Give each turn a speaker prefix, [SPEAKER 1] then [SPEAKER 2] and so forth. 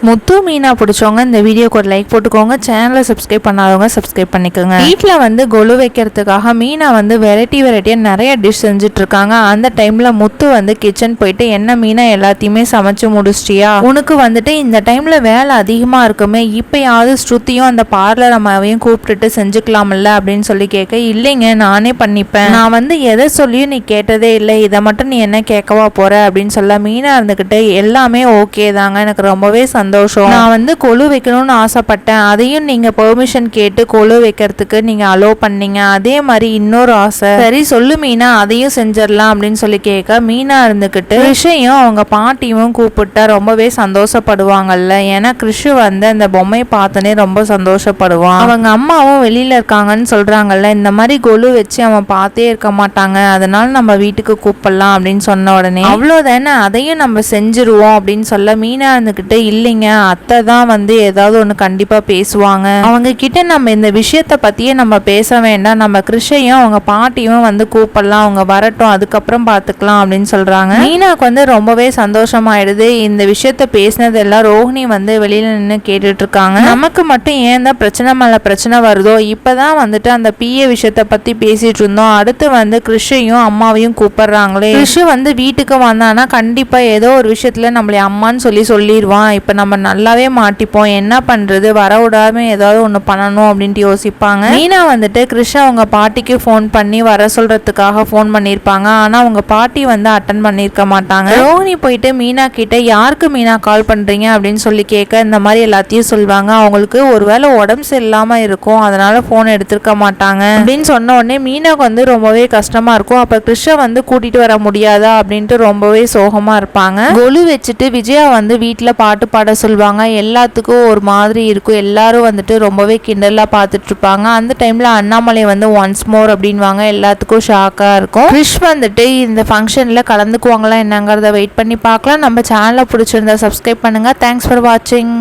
[SPEAKER 1] முத்து மீனா பிடிச்சவங்க இந்த வீடியோக்கு ஒரு லைக் போட்டுக்கோங்க. சேனலை சப்ஸ்கிரைப் பண்ணாதவங்க சப்ஸ்கிரைப் பண்ணிக்கோங்க. வீட்டில் வந்து கொலு வைக்கிறதுக்காக மீனா வந்து வெரைட்டியாக நிறைய டிஷ் செஞ்சுட்டு இருக்காங்க. அந்த டைம்ல முத்து வந்து கிச்சன் போயிட்டு, என்ன மீனா எல்லாத்தையுமே சமைச்சு முடிச்சிட்டியா, உனக்கு வந்துட்டு இந்த டைம்ல வேலை அதிகமாக இருக்குமே, இப்போயாவது ஸ்ருதியும் அந்த பார்லர் அம்மாவையும் கூப்பிட்டுட்டு செஞ்சுக்கலாம்ல அப்படின்னு சொல்லி கேட்க, இல்லைங்க நானே பண்ணிப்பேன், நான் வந்து எதை சொல்லியும் நீ கேட்டதே இல்லை, இதை மட்டும் நீ என்ன கேட்கவா போற அப்படின்னு சொல்ல மீனா இருந்துக்கிட்டு, எல்லாமே ஓகே தாங்க, எனக்கு ரொம்பவே சந்தோஷம், நான் வந்து கொலு வைக்கணும்னு ஆசைப்பட்டேன், அதையும் நீங்க பெர்மிஷன் கேட்டு கொலு வைக்கிறதுக்கு நீங்க அலோ பண்ணீங்க, அதே மாதிரி இன்னொரு ஆசை, சரி சொல்லு மீனா அதையும் செஞ்சிடலாம் அப்படின்னு சொல்லி கேட்க, மீனா இருந்துக்கிட்டு கிருஷையும் அவங்க பாட்டியும் கூப்பிட்டா ரொம்பவே சந்தோஷப்படுவாங்கல்ல, ஏன்னா கிருஷு வந்து அந்த பொம்மையை பார்த்தனே ரொம்ப சந்தோஷப்படுவான், அவங்க அம்மாவும் வெளியில இருக்காங்கன்னு சொல்றாங்கல்ல, இந்த மாதிரி கொலு வச்சு அவன் பார்த்தே இருக்க மாட்டாங்க, அதனால நம்ம வீட்டுக்கு கூப்பிடலாம் அப்படின்னு சொன்ன உடனே, அவ்வளோதானே அதையும் நம்ம செஞ்சிருவோம் அப்படின்னு சொல்ல, மீனா இருந்துக்கிட்டு இல்லைங்க அத்தை தான் வந்து ஏதாவது ஒன்று கண்டிப்பாக பேசுவாங்க, அவங்க கிட்ட நம்ம இந்த விஷயத்த பற்றியே நம்ம பேச வேண்டாம், நம்ம கிருஷையும் அவங்க பாட்டியும் வந்து கூப்பிடலாம், அவங்க வரட்டும் அதுக்கப்புறம் பார்த்துக்கலாம் அப்படின்னு சொல்கிறாங்க. மீனாக்கு வந்து ரொம்பவே சந்தோஷமாயிடுது. இந்த விஷயத்த பேசினதெல்லாம் ரோஹிணி வந்து வெளியில் நின்று கேட்டுட்டு இருக்காங்க. நமக்கு மட்டும் ஏன் தான் பிரச்சனை மேலே பிரச்சனை வருதோ, இப்போதான் வந்துட்டு அந்த பிஏ விஷயத்த பற்றி பேசிட்டு இருந்தோம், அடுத்து வந்து கிருஷையும் அம்மாவையும் கூப்பிடுறாங்களே, கிருஷு வந்து வீட்டுக்கு வந்தானா கண்டிப்பாக ஏதோ ஒரு விஷயத்தில் நம்மளை அம்மான்னு சொல்லிடுவான், இப்போ நம்ம நல்லாவே மாட்டிப்போம், என்ன பண்ணுறது, வர விடாம ஏதாவது ஒன்று பண்ணணும் அப்படின்ட்டு யோசிப்பாங்க. மீனா வந்துட்டு கிருஷ்ணா அவங்க பாட்டிக்கு ஃபோன் பண்ணி வர சொல்கிறதுக்காக ஃபோன் பண்ணியிருப்பாங்க, ஆனால் அவங்க பாட்டி வந்து அட்டன் பண்ணியிருக்க மாட்டாங்க. ரோஹிணி போயிட்டு மீனா கிட்ட யாருக்கு மீனா கால் பண்ணுறீங்க அப்படின்னு சொல்லி கேட்க, இந்த மாதிரி எல்லாத்தையும் சொல்லுவாங்க, அவங்களுக்கு ஒருவேளை உடம்பு சரியில்லாமல் இருக்கும் அதனால ஃபோன் எடுத்திருக்க மாட்டாங்க அப்படின்னு சொன்ன உடனே மீனாக்கு வந்து ரொம்பவே கஷ்டமாக இருக்கும். அப்போ கிருஷ்ணா வந்து கூட்டிகிட்டு வர முடியாதா அப்படின்ட்டு ரொம்பவே சோகமாக இருப்பாங்க. கொலு வச்சுட்டு விஜயா வந்து வீட்டில் பாட்டு பாட சொல்லுவாங்க, எல்லாத்துக்கும் ஒரு மாதிரி இருக்கும், எல்லாரும் வந்துட்டு ரொம்பவே கிண்டலாக பார்த்துட்டு இருப்பாங்க. அந்த டைமில் அண்ணாமலை வந்து ஒன்ஸ் மோர் அப்படின்வாங்க, எல்லாத்துக்கும் ஷாக்காக இருக்கும். கிறிஷ் வந்துட்டு இந்த ஃபங்க்ஷனில் கலந்துக்குவாங்களா என்னங்கிறத வெயிட் பண்ணி பார்க்கலாம். நம்ம சேனலை பிடிச்சிருந்தா சப்ஸ்கிரைப் பண்ணுங்கள். தேங்க்ஸ் ஃபார் வாட்சிங்.